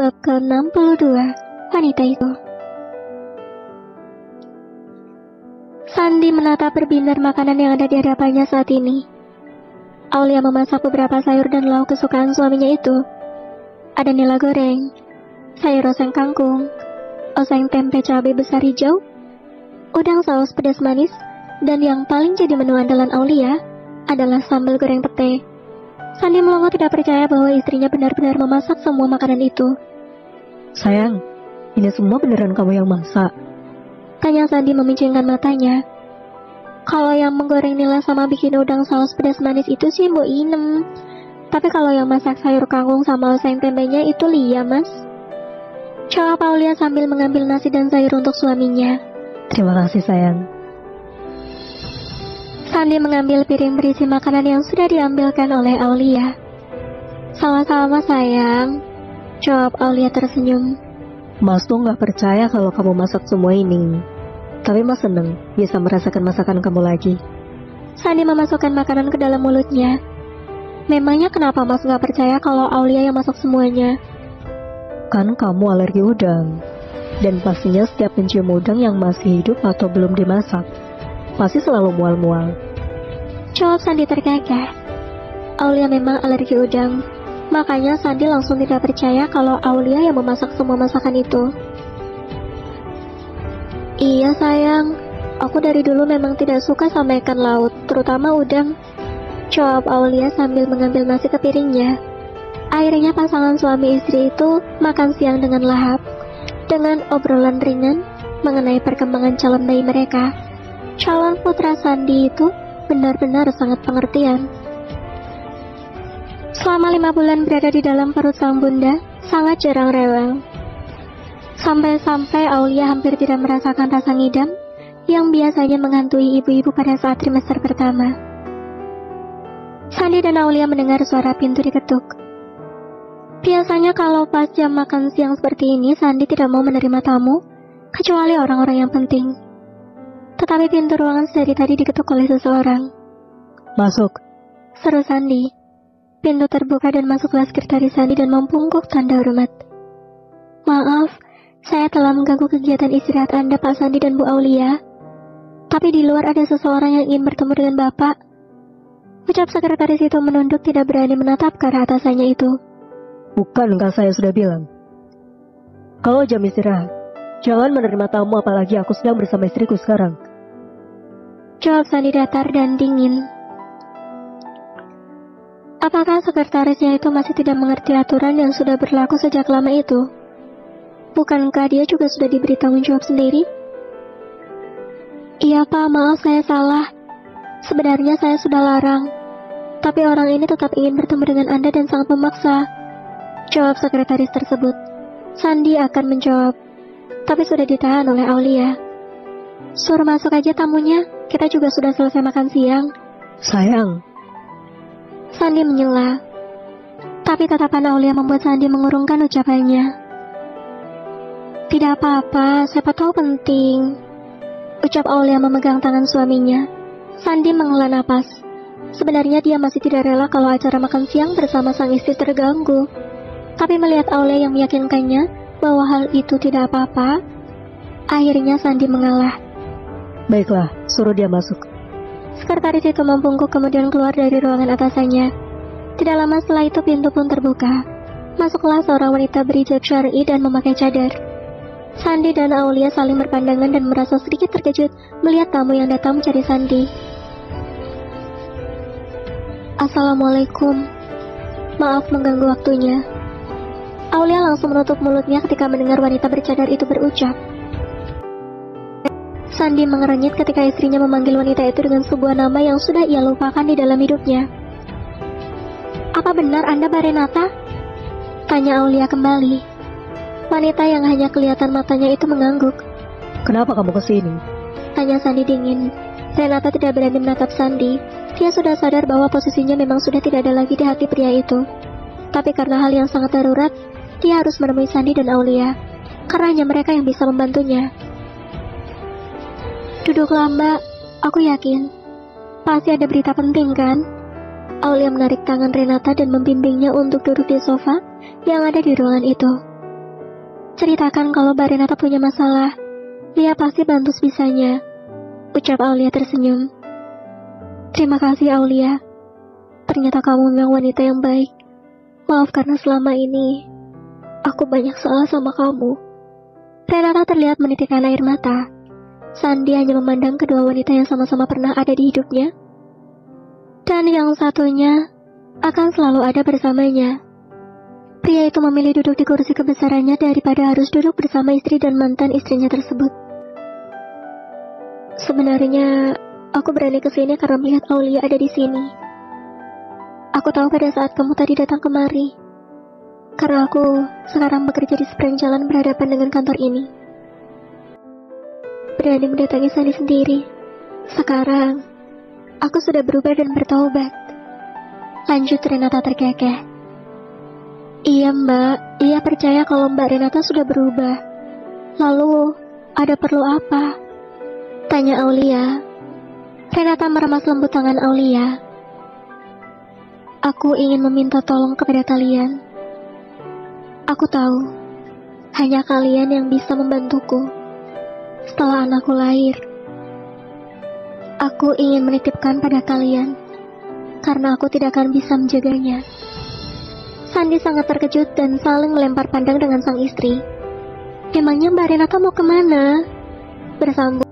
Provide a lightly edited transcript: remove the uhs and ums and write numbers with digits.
bab ke-62, wanita itu. Sandi menatap berbinar makanan yang ada di hadapannya saat ini. Aulia memasak beberapa sayur dan lauk kesukaan suaminya itu. Ada nila goreng, sayur oseng kangkung, oseng tempe cabai besar hijau, udang saus pedas manis, dan yang paling jadi menu andalan Aulia adalah sambal goreng pete. Sandi melongo tidak percaya bahwa istrinya benar-benar memasak semua makanan itu. Sayang, ini semua beneran kamu yang masak? Tanya Sandi memicingkan matanya. Kalau yang menggoreng nila sama bikin udang saus pedas manis itu sih Mbok Inem. Tapi kalau yang masak sayur kangkung sama oseng tempenya itu Lia, Mas. Jawab Aulia sambil mengambil nasi dan sayur untuk suaminya. Terima kasih sayang. Sandi mengambil piring berisi makanan yang sudah diambilkan oleh Aulia. Sama-sama sayang, jawab Aulia tersenyum. Mas tuh gak percaya kalau kamu masak semua ini. Tapi Mas seneng bisa merasakan masakan kamu lagi. Sandi memasukkan makanan ke dalam mulutnya. Memangnya kenapa Mas gak percaya kalau Aulia yang masak semuanya? Kan kamu alergi udang. Dan pastinya setiap mencium udang yang masih hidup atau belum dimasak, pasti selalu mual-mual. Jawab Sandi tergagah. Aulia memang alergi udang. Makanya Sandi langsung tidak percaya kalau Aulia yang memasak semua masakan itu. Iya sayang, aku dari dulu memang tidak suka sama ikan laut, terutama udang. Jawab Aulia sambil mengambil nasi ke piringnya. Akhirnya pasangan suami istri itu makan siang dengan lahap, dengan obrolan ringan mengenai perkembangan calon bayi mereka. Calon putra Sandi itu benar-benar sangat pengertian. Selama 5 bulan berada di dalam perut sang bunda, sangat jarang rewel. Sampai-sampai Aulia hampir tidak merasakan rasa ngidam yang biasanya menghantui ibu-ibu pada saat trimester pertama. Sandi dan Aulia mendengar suara pintu diketuk. Biasanya kalau pas jam makan siang seperti ini, Sandi tidak mau menerima tamu, kecuali orang-orang yang penting. Tetapi pintu ruangan dari tadi diketuk oleh seseorang. Masuk, seru Sandi. Pintu terbuka dan masuklah sekretaris Sandi dan membungkuk tanda hormat. Maaf, saya telah mengganggu kegiatan istirahat Anda Pak Sandi dan Bu Aulia. Tapi di luar ada seseorang yang ingin bertemu dengan Bapak. Ucap sekretaris itu menunduk tidak berani menatap ke arah atasannya itu. Bukankah saya sudah bilang? Kalau jam istirahat, jangan menerima tamu apalagi aku sedang bersama istriku sekarang. Jawab Sandi datar dan dingin. Apakah sekretarisnya itu masih tidak mengerti aturan yang sudah berlaku sejak lama itu? Bukankah dia juga sudah diberi tanggung jawab sendiri? Iya Pak, maaf saya salah. Sebenarnya saya sudah larang. Tapi orang ini tetap ingin bertemu dengan Anda dan sangat memaksa. Jawab sekretaris tersebut. Sandi akan menjawab, tapi sudah ditahan oleh Aulia. Suruh masuk aja tamunya, kita juga sudah selesai makan siang. Sayang. Sandi menyela. Tapi tatapan Aulia membuat Sandi mengurungkan ucapannya. Tidak apa-apa, siapa tahu penting. Ucap Aulia memegang tangan suaminya. Sandi menghela napas. Sebenarnya dia masih tidak rela kalau acara makan siang bersama sang istri terganggu. Tapi melihat Aulia yang meyakinkannya bahwa hal itu tidak apa-apa, akhirnya Sandi mengalah. Baiklah, suruh dia masuk. Sekretaris itu membungkuk kemudian keluar dari ruangan atasannya. Tidak lama setelah itu pintu pun terbuka. Masuklah seorang wanita berhijab syar'i dan memakai cadar. Sandi dan Aulia saling berpandangan dan merasa sedikit terkejut melihat tamu yang datang mencari Sandi. Assalamualaikum. Maaf mengganggu waktunya. Aulia langsung menutup mulutnya ketika mendengar wanita bercadar itu berucap. Sandi mengernyit ketika istrinya memanggil wanita itu dengan sebuah nama yang sudah ia lupakan di dalam hidupnya. Apa benar Anda Mbak Renata? Tanya Aulia kembali. Wanita yang hanya kelihatan matanya itu mengangguk. Kenapa kamu kesini? Tanya Sandi dingin. Renata tidak berani menatap Sandi. Dia sudah sadar bahwa posisinya memang sudah tidak ada lagi di hati pria itu. Tapi karena hal yang sangat darurat, dia harus menemui Sandi dan Aulia. Karena hanya mereka yang bisa membantunya. Duduklah Mbak, aku yakin. Pasti ada berita penting kan? Aulia menarik tangan Renata dan membimbingnya untuk duduk di sofa yang ada di ruangan itu. Ceritakan kalau Mbak Renata punya masalah. Dia pasti bantu sebisanya, ucap Aulia tersenyum. Terima kasih Aulia. Ternyata kamu memang wanita yang baik. Maaf karena selama ini aku banyak salah sama kamu. Renata terlihat menitikkan air mata. Sandi hanya memandang kedua wanita yang sama-sama pernah ada di hidupnya. Dan yang satunya akan selalu ada bersamanya. Pria itu memilih duduk di kursi kebesarannya daripada harus duduk bersama istri dan mantan istrinya tersebut. Sebenarnya, aku berani kesini karena melihat Aulia ada di sini. Aku tahu pada saat kamu tadi datang kemari, karena aku sekarang bekerja di seberang jalan berhadapan dengan kantor ini. Berani mendatangi Sandi sendiri. Sekarang, aku sudah berubah dan bertaubat. Lanjut Renata terkekeh. Iya Mbak, ia percaya kalau Mbak Renata sudah berubah. Lalu, ada perlu apa? Tanya Aulia. Renata meremas lembut tangan Aulia. Aku ingin meminta tolong kepada kalian. Aku tahu, hanya kalian yang bisa membantuku. Setelah anakku lahir, aku ingin menitipkan pada kalian, karena aku tidak akan bisa menjaganya. Sandi sangat terkejut dan saling melempar pandang dengan sang istri. Emangnya Mbak Renata mau kemana? Bersambung